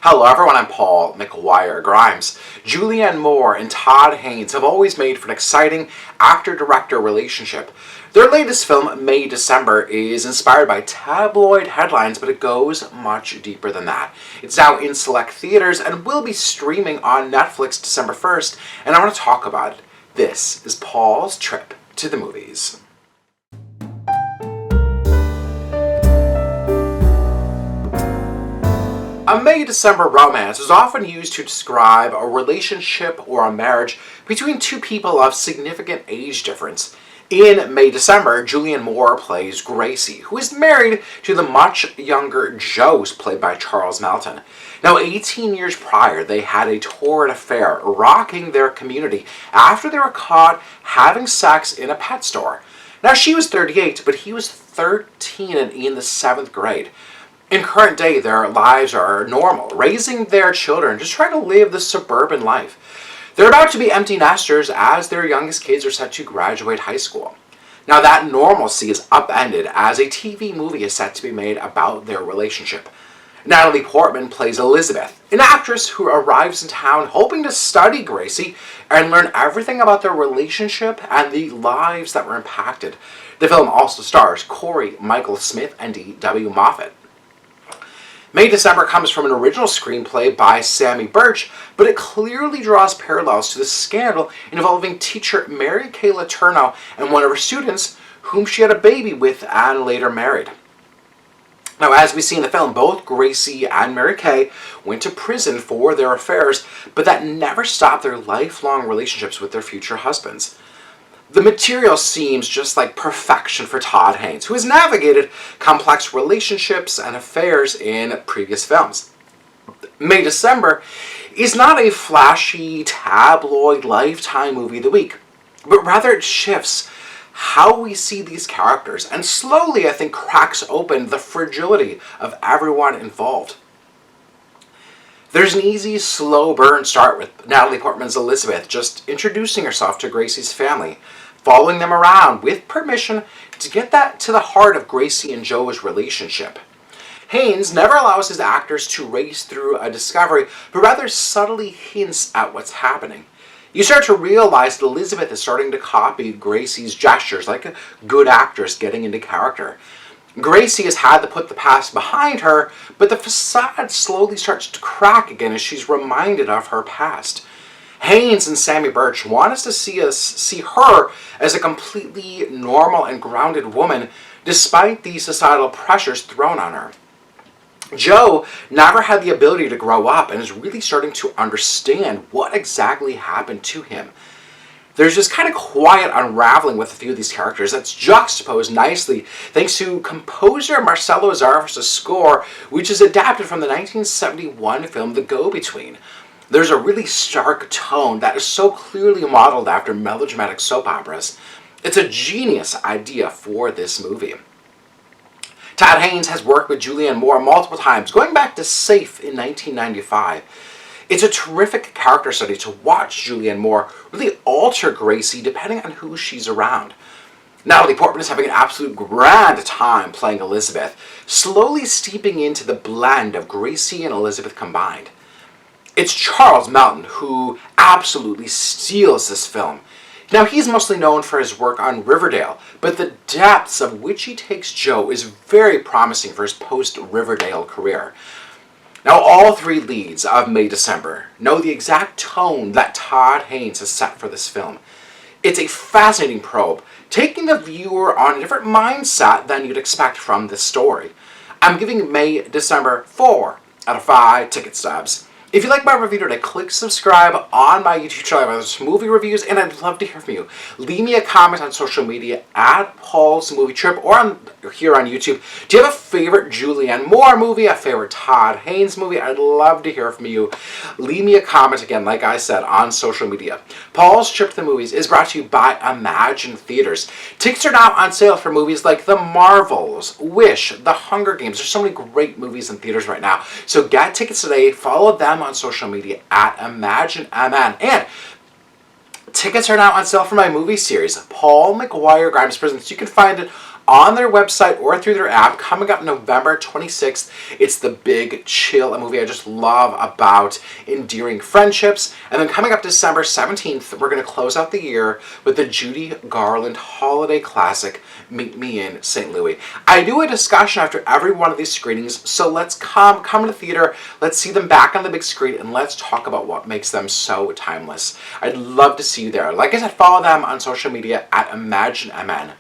Hello everyone, I'm Paul McGuire Grimes. Julianne Moore and Todd Haynes have always made for an exciting actor-director relationship. Their latest film, May December, is inspired by tabloid headlines, but it goes much deeper than that. It's now in select theaters and will be streaming on Netflix December 1st, and I want to talk about it. This is Paul's trip to the movies. A May-December romance is often used to describe a relationship or a marriage between two people of significant age difference. In May-December, Julianne Moore plays Gracie, who is married to the much younger Joe, played by Charles Melton. Now, 18 years prior, they had a torrid affair, rocking their community after they were caught having sex in a pet store. Now, she was 38, but he was 13 and in the 7th grade. In current day, their lives are normal, raising their children, just trying to live the suburban life. They're about to be empty nesters as their youngest kids are set to graduate high school. Now that normalcy is upended as a TV movie is set to be made about their relationship. Natalie Portman plays Elizabeth, an actress who arrives in town hoping to study Gracie and learn everything about their relationship and the lives that were impacted. The film also stars Corey Michael Smith and D.W. Moffat. May December comes from an original screenplay by Sammy Birch, but it clearly draws parallels to the scandal involving teacher Mary Kay Letourneau and one of her students, whom she had a baby with and later married. Now, as we see in the film, both Gracie and Mary Kay went to prison for their affairs, but that never stopped their lifelong relationships with their future husbands. The material seems just like perfection for Todd Haynes, who has navigated complex relationships and affairs in previous films. May December is not a flashy, tabloid, Lifetime movie of the week, but rather it shifts how we see these characters and slowly, I think, cracks open the fragility of everyone involved. There's an easy, slow burn start with Natalie Portman's Elizabeth just introducing herself to Gracie's family, following them around with permission to get that to the heart of Gracie and Joe's relationship. Haynes never allows his actors to race through a discovery, but rather subtly hints at what's happening. You start to realize that Elizabeth is starting to copy Gracie's gestures, like a good actress getting into character. Gracie has had to put the past behind her, but the facade slowly starts to crack again as she's reminded of her past. Haynes and Sammy Birch want us to see her as a completely normal and grounded woman, despite the societal pressures thrown on her. Joe never had the ability to grow up and is really starting to understand what exactly happened to him. There's this kind of quiet unraveling with a few of these characters that's juxtaposed nicely thanks to composer Marcelo Zarvos' score, which is adapted from the 1971 film The Go-Between. There's a really stark tone that is so clearly modeled after melodramatic soap operas. It's a genius idea for this movie. Todd Haynes has worked with Julianne Moore multiple times, going back to Safe in 1995. It's a terrific character study to watch Julianne Moore really alter Gracie depending on who she's around. Natalie Portman is having an absolute grand time playing Elizabeth, slowly steeping into the blend of Gracie and Elizabeth combined. It's Charles Melton who absolutely steals this film. Now, he's mostly known for his work on Riverdale, but the depths of which he takes Joe is very promising for his post-Riverdale career. Now, all three leads of May December know the exact tone that Todd Haynes has set for this film. It's a fascinating probe, taking the viewer on a different mindset than you'd expect from this story. I'm giving May December 4 out of 5 ticket stubs. If you like my review today, click subscribe on my YouTube channel. I have movie reviews, and I'd love to hear from you. Leave me a comment on social media at Paul's Movie Trip or here on YouTube. Do you have a favorite Julianne Moore movie, a favorite Todd Haynes movie? I'd love to hear from you. Leave me a comment again, like I said, on social media. Paul's Trip to the Movies is brought to you by Imagine Theaters. Tickets are now on sale for movies like The Marvels, Wish, The Hunger Games. There's so many great movies in theaters right now. So get tickets today. Follow them on social media at ImagineMN. And tickets are now on sale for my movie series, Paul McGuire Grimes Presents. You can find it on their website or through their app. Coming up November 26th, it's The Big Chill, a movie I just love about endearing friendships. And then coming up December 17th, we're going to close out the year with the Judy Garland holiday classic, Meet Me in St. Louis. I do a discussion after every one of these screenings, so let's come to the theater, let's see them back on the big screen, and let's talk about what makes them so timeless. I'd love to see you there. Like I said, follow them on social media at ImagineMN.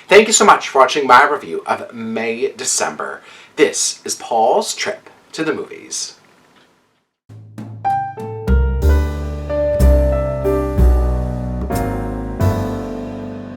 Thank you so much for watching my review of May December. This is Paul's Trip to the Movies.